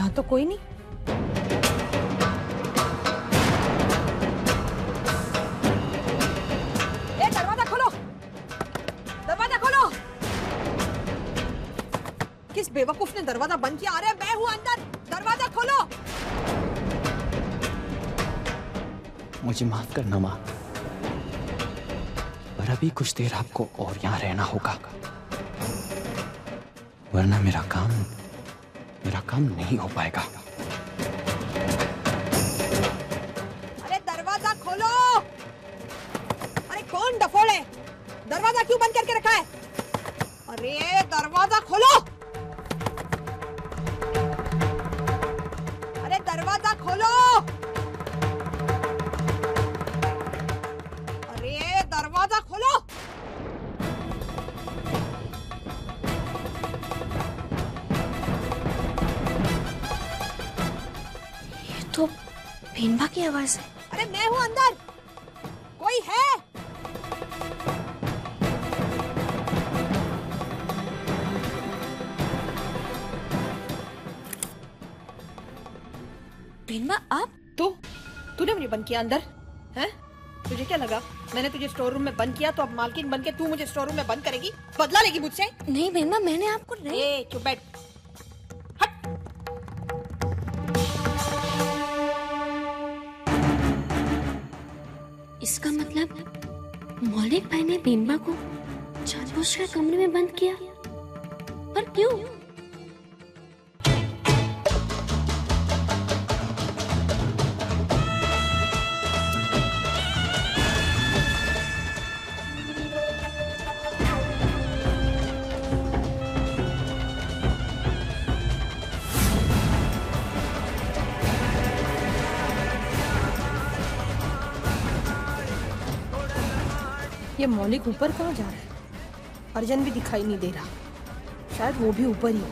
यहाँ तो कोई नहीं। ए, दरवाजा खोलो, दरवाजा खोलो। किस बेवकूफ ने दरवाजा बंद किया? अरे मैं हूं अंदर, दरवाजा खोलो। मुझे माफ करना माँ, पर अभी कुछ देर आपको और यहाँ रहना होगा, वरना मेरा काम नहीं हो पाएगा। अरे दरवाजा खोलो। अरे कौन डफोड़ है? दरवाजा क्यों बंद करके रखा है? अरे दरवाजा खोलो। अरे दरवाजा खोलो। अरे दरवाजा खोलो। तो भेनबा की आवाज है। अरे मैं हूं अंदर, कोई है? भेनबा आप? तूने मुझे बंद किया अंदर, हैं? तुझे क्या लगा मैंने तुझे स्टोर रूम में बंद किया तो अब मालकिन बन के तू मुझे स्टोर रूम में बंद करेगी, बदला लेगी मुझसे? नहीं भेनबा, मैंने आपको नहीं। ए, चुप बैठ। इसका मतलब मौलिक भाई ने भेनबा को जानबूझकर कमरे में बंद किया, पर क्यों? ये मौलिक ऊपर कहाँ जा रहा है? अर्जन भी दिखाई नहीं दे रहा, शायद वो भी ऊपर ही हो।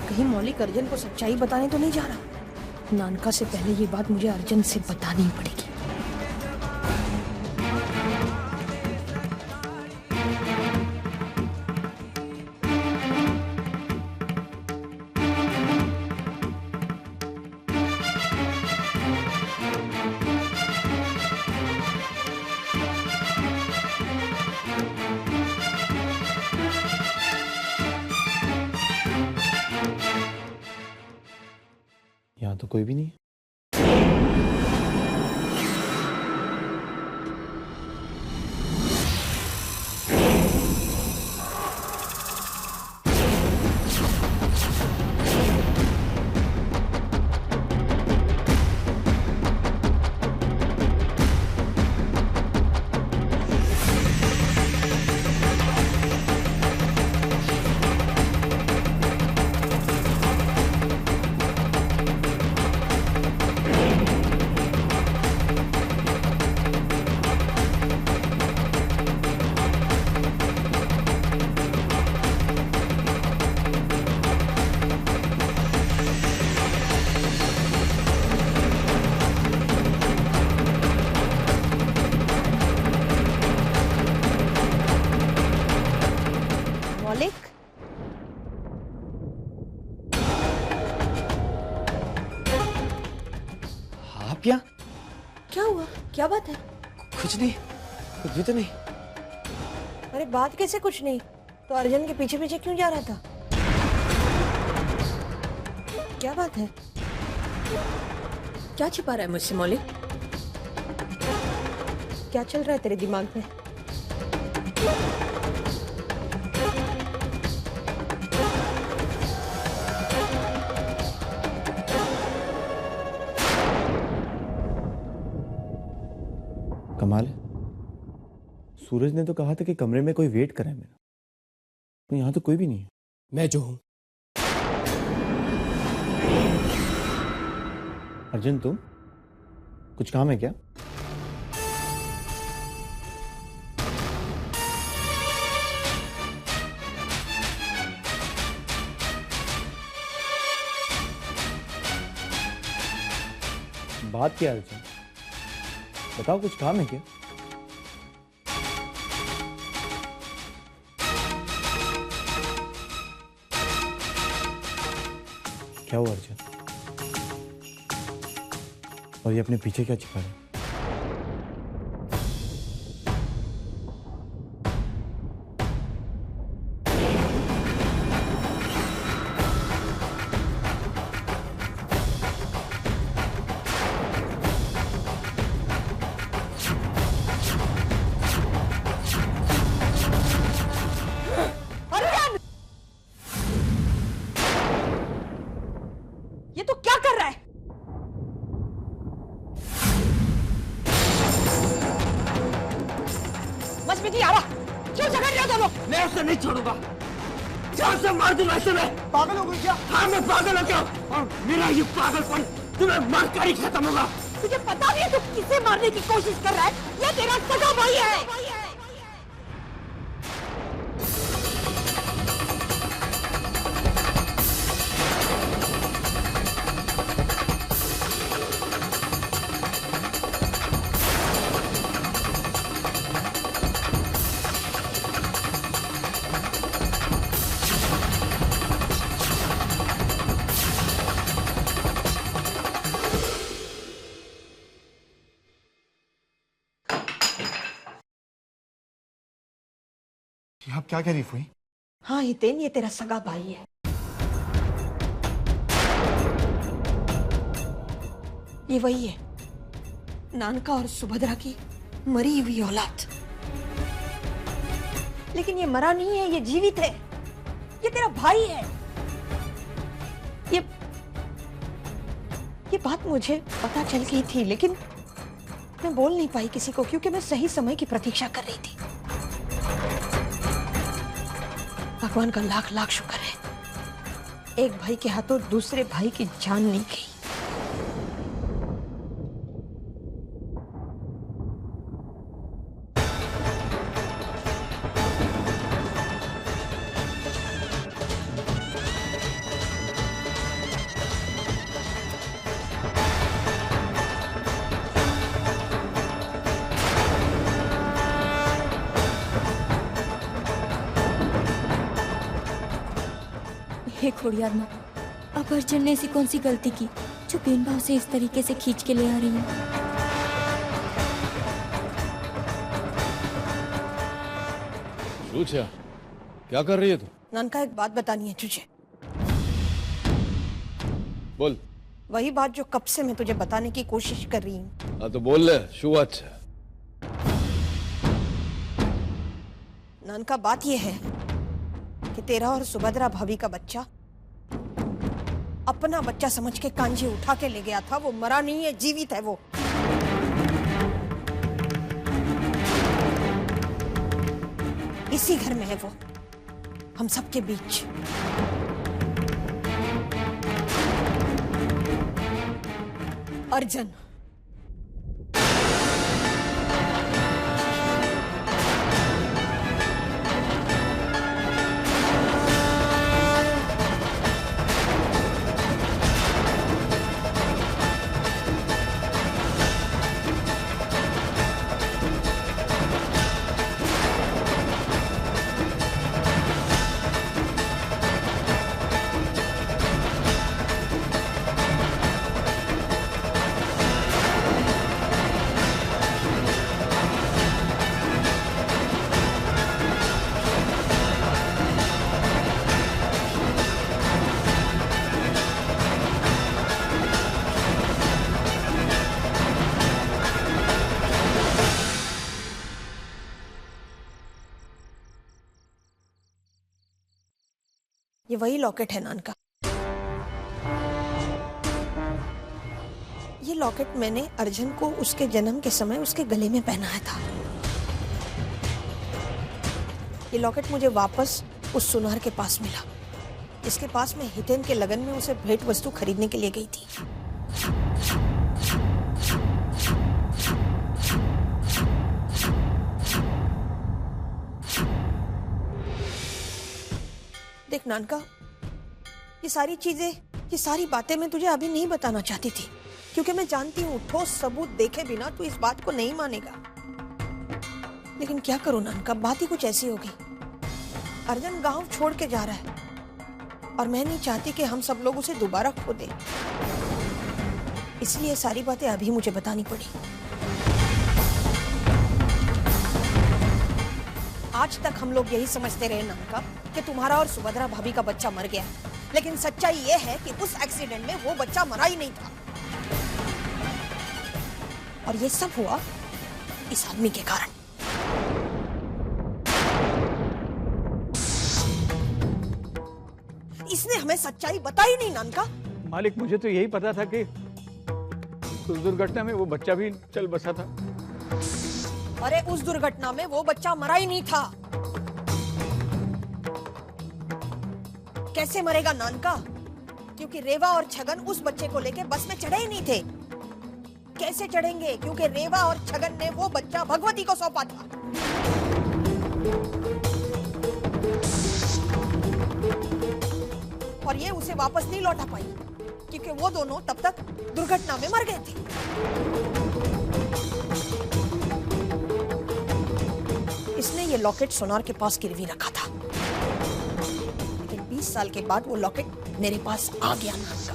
कहीं मौलिक अर्जन को सच्चाई बताने तो नहीं जा रहा? नानका से पहले ये बात मुझे अर्जन से बतानी पड़ेगी। यहाँ तो कोई भी नहीं है। मौलिक, आप यहाँ? क्या हुआ? क्या बात है? कुछ नहीं, कुछ भी तो नहीं। अरे बात कैसे कुछ नहीं? तो अर्जन के पीछे पीछे क्यों जा रहा था? क्या बात है? क्या छिपा रहा है मुझसे मौलिक? क्या चल रहा है तेरे दिमाग में? कमाल है, सूरज ने तो कहा था कि कमरे में कोई वेट करे मेरा, तो यहाँ तो कोई भी नहीं है। मैं जो हूं। अर्जुन, तुम कुछ काम है क्या? बात क्या है अर्जुन? बताओ, कुछ काम है क्या? क्या हुआ अर्जुन? और ये अपने पीछे क्या छिपा है? ये तो क्या कर रहा है? बस में आ रहा, क्यों झगड़ रहे हो दोनों? मैं उसे नहीं छोड़ूंगा, जान से मार दूंगा इसे। मैं पागल हो गई क्या? हाँ मैं पागल हो गया, और मेरा ये पागलपन तुम्हें मार कर ही खत्म होगा। तुझे पता नहीं है तू किसे मारने की कोशिश कर रहा है? ये तेरा सगा भाई है। ये आप क्या कह रही फूई? हाँ हितेन, ये तेरा सगा भाई है। ये वही है, नानका और सुभद्रा की मरी हुई औलाद। लेकिन ये मरा नहीं है, ये जीवित है। ये तेरा भाई है। ये बात मुझे पता चल गई थी, लेकिन मैं बोल नहीं पाई किसी को, क्योंकि मैं सही समय की प्रतीक्षा कर रही थी। भगवान का लाख लाख शुक्र है, एक भाई के हाथों दूसरे भाई की जान नहीं गई। हे खोड़ियार माँ, अब अर्जुन ने ऐसी कौन सी गलती की जो बेनबा उसे इस तरीके से खींच के ले आ रही है? रुचिया, क्या कर रही है तू? नानका, एक बात बतानी है तुझे। बोल। वही बात जो कब से मैं तुझे बताने की कोशिश कर रही हूँ। हाँ तो बोल ले, शुरुआत से। नानका, बात ये है कि तेरा और सुभद्रा भाभी का बच्चा अपना बच्चा समझ के कांजी उठा के ले गया था। वो मरा नहीं है, जीवित है वो। इसी घर में है वो, हम सबके बीच। अर्जुन। ये वही लॉकेट है नानका। ये लॉकेट मैंने अर्जुन को उसके जन्म के समय उसके गले में पहनाया था। ये लॉकेट मुझे वापस उस सुनार के पास मिला, जिसके पास मैं हितेन के लगन में उसे भेंट वस्तु खरीदने के लिए गई थी। देख नानका, ये सारी चीजें, ये सारी बातें मैं तुझे अभी नहीं बताना चाहती थी, क्योंकि मैं जानती हूँ ठोस सबूत देखे बिना तू इस बात को नहीं मानेगा। लेकिन क्या करूं नानका, बात ही कुछ ऐसी होगी। अर्जुन गांव छोड़ के जा रहा है और मैं नहीं चाहती कि हम सब लोग उसे दोबारा खो दें। इसलिए सारी बातें अभी मुझे बतानी पड़ी। आज तक हम लोग यही समझते रहे नानका कि तुम्हारा और सुभद्रा भाभी का बच्चा मर गया, लेकिन सच्चाई ये है कि उस एक्सीडेंट में वो बच्चा मरा ही नहीं था। और ये सब हुआ इस आदमी के कारण। इसने हमें सच्चाई बताई नहीं नानका। मालिक, मुझे तो यही पता था कि उस दुर्घटना में वो बच्चा भी चल बसा था। अरे उस दुर्घटना में वो बच्चा मरा ही नहीं था। कैसे मरेगा नानका? क्योंकि रेवा और छगन उस बच्चे को लेके बस में चढ़े ही नहीं थे। कैसे चढ़ेंगे? क्योंकि रेवा और छगन ने वो बच्चा भगवती को सौंपा था। और ये उसे वापस नहीं लौटा पाई क्योंकि वो दोनों तब तक दुर्घटना में मर गए थे। इसने ये लॉकेट सोनार के पास गिरवी रखा था, लेकिन 20 साल के बाद वो लॉकेट मेरे पास आ गया नानका।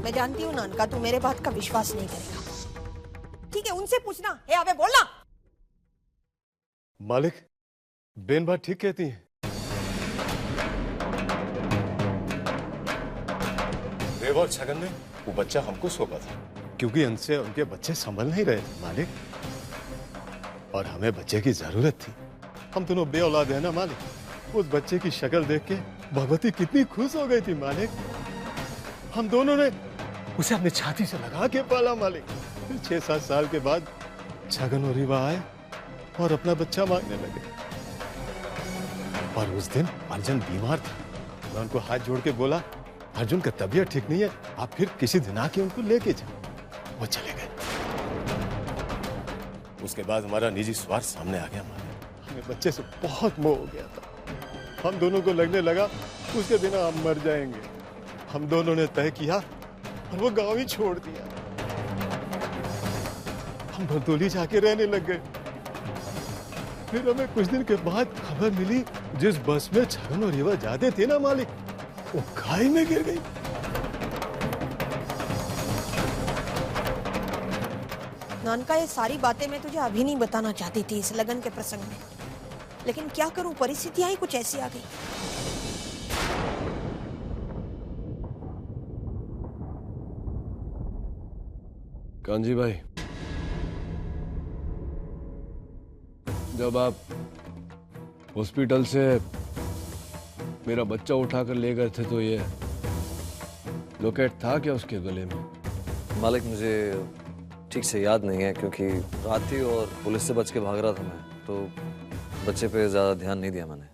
मैं जानती हूँ नानका, तू मेरे बात का विश्वास नहीं करेगा। ठीक है, उनसे पूछना है। आवे बोलना। मालिक, बेन बात ठीक कहती है। रेवा और छगन ने वो बच्चा हमको सौंपा था क्योंकि उनसे उनके बच्चे संभल नहीं रहे थे मालिक, और हमें बच्चे की जरूरत थी। हम दोनों बे औलाद है ना मालिक। उस बच्चे की शक्ल देख के भगवती कितनी खुश हो गई थी मालिक। हम दोनों ने उसे अपनी छाती से लगा के पाला मालिक। फिर 6-7 साल के बाद छगन और रीवा आए और अपना बच्चा मांगने लगे। और उस दिन अर्जुन बीमार था। मैं उनको हाथ जोड़ के बोला, अर्जुन का तबीयत ठीक नहीं है, आप फिर किसी दिन आके उनको लेके जाओ। वो चले गए। उसके बाद हमारा निजी स्वार्थ सामने आ गया मालिक। हमें बच्चे से बहुत मोह हो गया था। हम दोनों को लगने लगा उसके बिना हम मर जाएंगे। हम दोनों ने तय किया और वो गांव ही छोड़ दिया। हम बरदोली जाके रहने लग गए। फिर हमें कुछ दिन के बाद खबर मिली, जिस बस में छगन और रीवा जाते थे ना मालिक, वो खाई में गिर गई। नानका, ये सारी बातें मैं तुझे अभी नहीं बताना चाहती थी इस लगन के प्रसंग में, लेकिन क्या करूं, परिस्थितियां ही कुछ ऐसी आ गई। कांजी भाई, जब आप हॉस्पिटल से मेरा बच्चा उठाकर ले गए थे तो ये लॉकेट था क्या उसके गले में? मालिक, मुझे ठीक से याद नहीं है क्योंकि रात थी और पुलिस से बच के भाग रहा था मैं, तो बच्चे पे ज्यादा ध्यान नहीं दिया मैंने।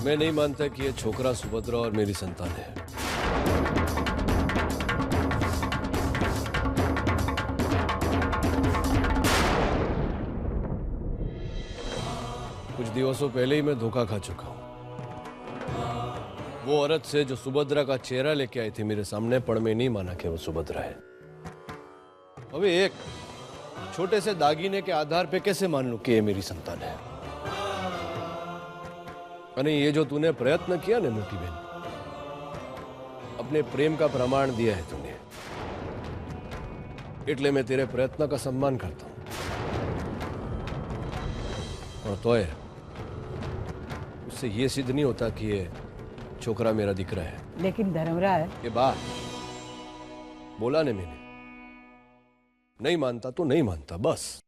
मैं नहीं मानता कि ये छोकरा सुभद्रा और मेरी संतान है। कुछ दिवसों पहले ही मैं धोखा खा चुका हूं। वो औरत से जो सुभद्रा का चेहरा लेके आई थी मेरे सामने, पर मैं नहीं माना कि वो सुभद्रा है। अबे एक छोटे से दागीने के आधार पे कैसे मान लूं कि ये मेरी संतान है? अरे ये जो तूने प्रयत्न किया ना मोटी बहन, अपने प्रेम का प्रमाण दिया है तूने, इसलिए मैं तेरे प्रयत्न का सम्मान करता हूं। और तो है उससे ये सिद्ध नहीं होता कि ये छोकरा मेरा दिख रहा है। लेकिन धर्मराज, ये बात बोला ने मैंने, नहीं मानता तो नहीं मानता बस।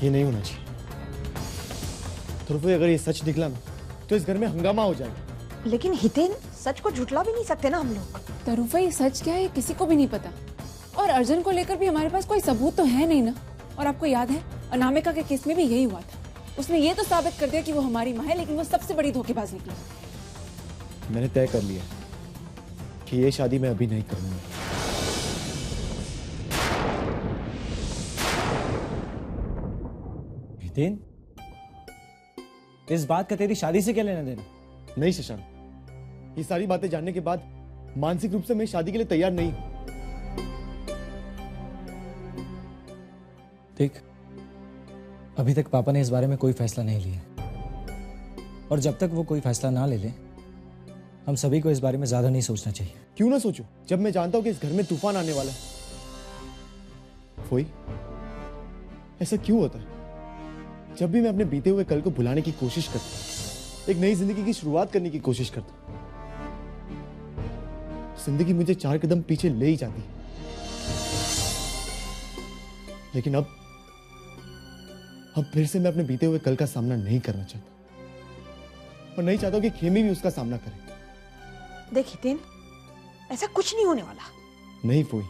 ये नहीं होना चाहिए। ध्रुव, अगर ये सच निकला ना तो इस घर में हंगामा हो जाएगा। लेकिन हितेन, सच को झुठला भी नहीं सकते ना हम लोग। तरुफा, ये सच क्या है ये किसी को भी नहीं पता, और अर्जुन को लेकर भी हमारे पास कोई सबूत तो है नहीं ना। और आपको याद है अनामिका के केस में भी यही हुआ था, उसने ये तो साबित कर दिया कि वो हमारी माँ है, लेकिन वो सबसे बड़ी धोखेबाज निकली। मैंने तय कर लिया कि ये शादी मैं अभी नहीं करूंगा। हितेन, इस बात का तेरी शादी से क्या लेना देना? नहीं शशांक, ये सारी बातें जानने के बाद मानसिक रूप से मैं शादी के लिए तैयार नहीं हूं। देख, अभी तक पापा ने इस बारे में कोई फैसला नहीं लिया, और जब तक वो कोई फैसला ना ले ले, हम सभी को इस बारे में ज्यादा नहीं सोचना चाहिए। क्यों ना सोचूं, जब मैं जानता हूं कि इस घर में तूफान आने वाला है। फोई, ऐसा क्यों होता है? जब भी मैं अपने बीते हुए कल को भुलाने की कोशिश करता हूं, एक नई जिंदगी की शुरुआत करने की कोशिश करता हूं, जिंदगी मुझे 4 कदम पीछे ले ही जाती है। लेकिन अब फिर से मैं अपने बीते हुए कल का सामना नहीं करना चाहता, और नहीं चाहता कि खेमी भी उसका सामना करे। देख हितेन, ऐसा कुछ नहीं होने वाला। नहीं फोई,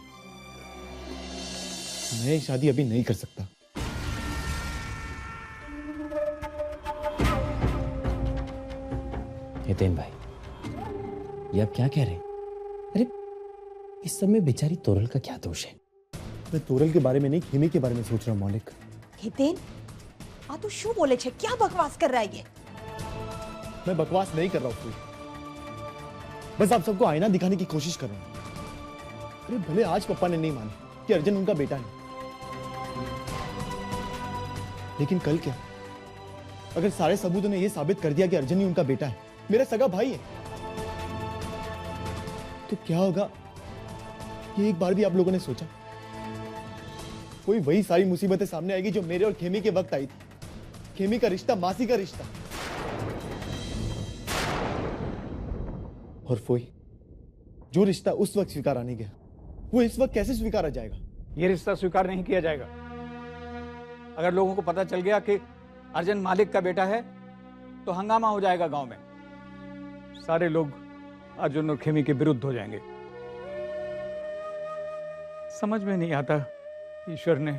मैं ये शादी अभी नहीं कर सकता। हितेन भाई, ये आप क्या कह रहे हैं? अरे, इस सब में बेचारी तोरल का क्या दोष है? मैं तोरल के बारे में नहीं, खेमी के बारे में सोच रहा हूं मौलिक। हितेन, आ तू शू बोले छे? क्या बकवास कर रहा है ये? मैं बकवास नहीं कर रहा हूं फोई, बस आप सबको आईना दिखाने की कोशिश कर रहा हूं। अरे भले आज पापा ने नहीं माना कि अर्जुन उनका बेटा है, लेकिन कल क्या अगर सारे सबूतों ने यह साबित कर दिया कि अर्जुन ही उनका बेटा है, मेरा सगा भाई है, तो क्या होगा? ये एक बार भी आप लोगों ने सोचा? कोई वही सारी मुसीबतें सामने आएगी जो मेरे और खेमी के वक्त आई थी। खेमी का रिश्ता, मासी का रिश्ता। और फोई, जो रिश्ता उस वक्त स्वीकारा नहीं गया, वो इस वक्त कैसे स्वीकारा जाएगा? ये रिश्ता स्वीकार नहीं किया जाएगा। अगर लोगों को पता चल गया कि अर्जुन मालिक का बेटा है तो हंगामा हो जाएगा गांव में। सारे लोग अर्जुन और खेमी के विरुद्ध हो जाएंगे। समझ में नहीं आता ईश्वर ने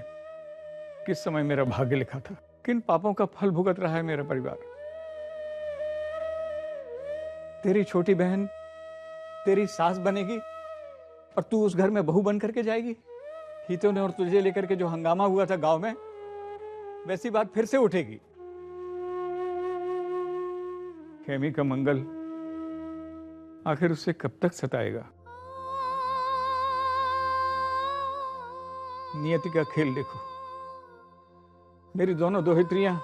किस समय मेरा भाग्य लिखा था, किन पापों का फल भुगत रहा है मेरा परिवार। तेरी छोटी बहन तेरी सास बनेगी और तू उस घर में बहू बन करके जाएगी। हितों ने और तुझे लेकर के जो हंगामा हुआ था गांव में, वैसी बात फिर से उठेगी। खेमी का मंगल आखिर उससे कब तक सताएगा? नियति का खेल देखो। मेरी दोनों दोहित्रियां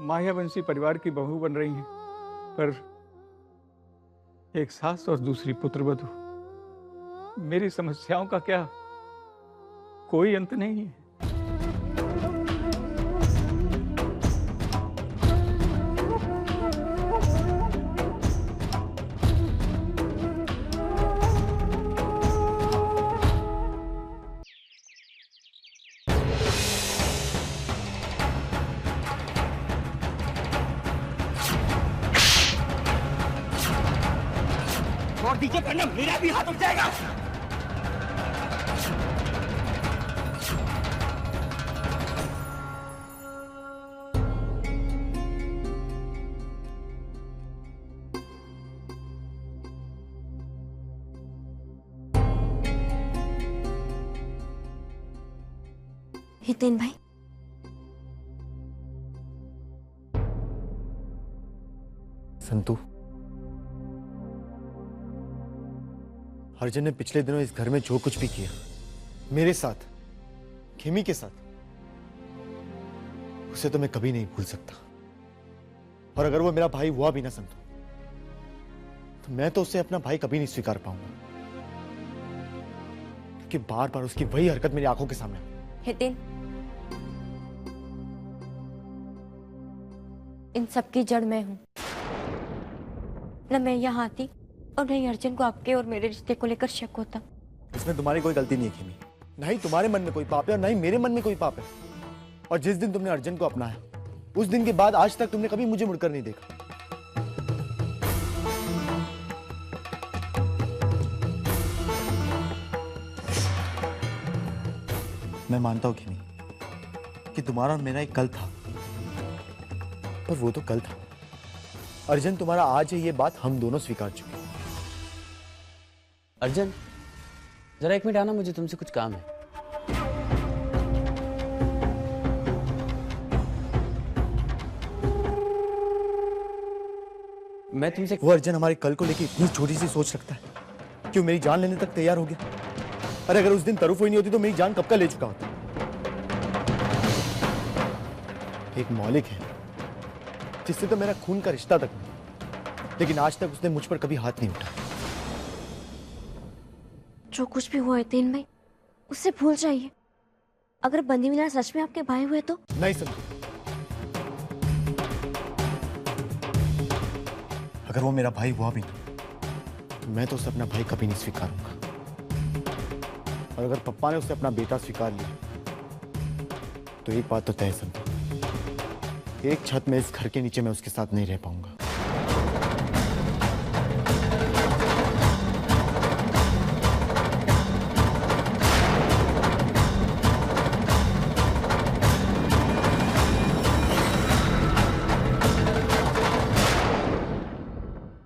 मायावंशी परिवार की बहू बन रही हैं, पर एक सास और दूसरी पुत्रवधू। मेरी समस्याओं का क्या कोई अंत नहीं है। और दीजिए वरना मेरा भी हाथ उठ जाएगा। हितेन भाई, संतु, अर्जुन ने पिछले दिनों इस घर में जो कुछ भी किया, मेरे साथ, खेमी के साथ, उसे तो मैं कभी नहीं भूल सकता। और अगर वो मेरा भाई हुआ भी ना संतु, तो मैं तो उसे अपना भाई कभी नहीं स्वीकार पाऊंगा, क्योंकि बार बार उसकी वही हरकत मेरी आंखों के सामने। हितेन, इन सब की जड़ मैं हूं। न मैं यहाँ आती और नहीं अर्जुन को आपके और मेरे रिश्ते को लेकर शक होता। इसमें तुम्हारी कोई गलती नहीं है खेमी। ना ही तुम्हारे मन में कोई पाप है और ना ही मेरे मन में कोई पाप है। और जिस दिन तुमने अर्जुन को अपनाया, उस दिन के बाद आज तक तुमने कभी मुझे मुड़कर नहीं देखा। मैं मानता हूं कि नहीं कि तुम्हारा और मेरा एक कल था, पर वो तो कल था। अर्जुन तुम्हारा आज है, ये बात हम दोनों स्वीकार चुके हैं। अर्जुन, जरा 1 मिनट आना, मुझे तुमसे कुछ काम है। मैं तुमसे वो अर्जुन हमारे कल को लेके इतनी छोटी सी सोच रखता है कि वो मेरी जान लेने तक तैयार हो गया। अरे अगर उस दिन तरुफ हुई नहीं होती तो मेरी जान कब का ले चुका होता। एक मौलिक है जिससे तो मेरा खून का रिश्ता तक नहीं, लेकिन आज तक उसने मुझ पर कभी हाथ नहीं उठाया। जो कुछ भी हुआ है तीन भाई, उससे भूल जाइए। अगर बंदी मीना सच में आपके भाई हुए तो? नहीं समझे, अगर वो मेरा भाई हुआ भी नहीं तो मैं तो उसे अपना भाई कभी नहीं स्वीकारूंगा। और अगर पप्पा ने उसे अपना बेटा स्वीकार लिया तो एक बात तो तय समझो, एक छत में इस घर के नीचे मैं उसके साथ नहीं रह पाऊंगा।